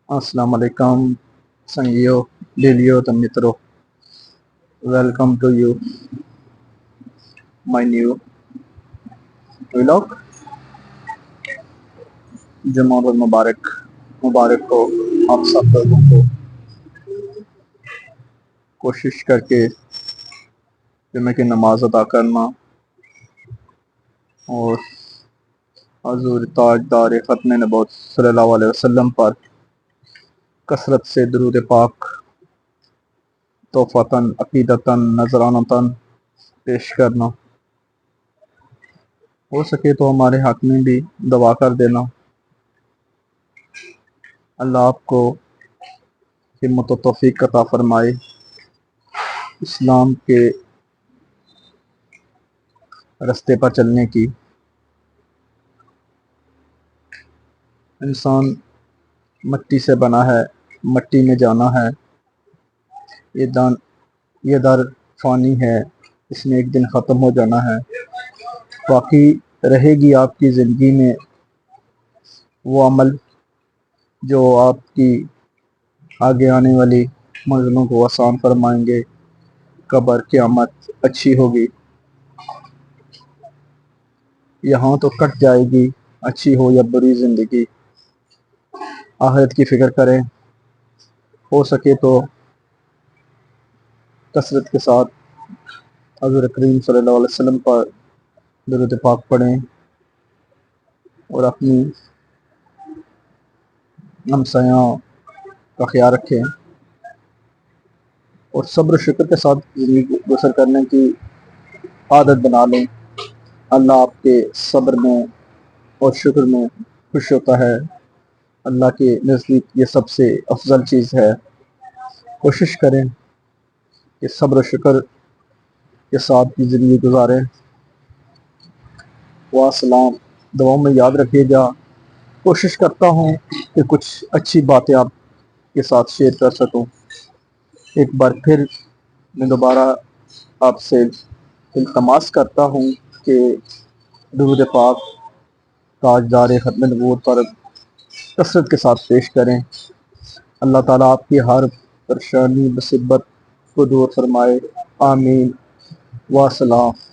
السلام علیکم سنگیو ڈیلیو تو مترو welcome to you my new vlog جمعہ مبارک ہو آپ سب لوگوں کو کوشش کر کے جمعہ کی نماز ادا کرنا اور حضور تاجدار ختم نبوت صلی اللہ علیہ وسلم پر کثرت سے درود پاک تحفتاً عقیدتاً نذرانتاً پیش کرنا، ہو سکے تو ہمارے حق میں بھی دعا کر دینا۔ اللہ آپ کو ہمت و توفیق عطا فرمائے، اسلام کے رستے پر چلنے کی۔ انسان مٹی سے بنا ہے، مٹی میں جانا ہے، یہ در فانی ہے، اس میں ایک دن ختم ہو جانا ہے۔ باقی رہے گی آپ کی زندگی میں وہ عمل جو آپ کی آگے آنے والی منزلوں کو آسان فرمائیں گے، قبر قیامت اچھی ہوگی۔ یہاں تو کٹ جائے گی، اچھی ہو یا بری زندگی، آخرت کی فکر کریں۔ ہو سکے تو کثرت کے ساتھ حضور کریم صلی اللہ علیہ وسلم پر درود پاک پڑھیں اور اپنی ہمسایوں کا خیال رکھیں اور صبر و شکر کے ساتھ زندگی بسر کرنے کی عادت بنا لیں۔ اللہ آپ کے صبر میں اور شکر میں خوش ہوتا ہے، اللہ کے نزدیک یہ سب سے افضل چیز ہے۔ کوشش کریں کہ صبر و شکر کے ساتھ کی زندگی گزاریں۔ والسلام، دعاؤں میں یاد رکھیے گا۔ کوشش کرتا ہوں کہ کچھ اچھی باتیں آپ کے ساتھ شیئر کر سکوں۔ ایک بار پھر میں دوبارہ آپ سے التماس کرتا ہوں کہ درود پاک تاجدار ختم نبوت پر کثرت کے ساتھ پیش کریں۔ اللہ تعالیٰ آپ کی ہر پریشانی مصیبت کو دور فرمائے، آمین۔ والسلام۔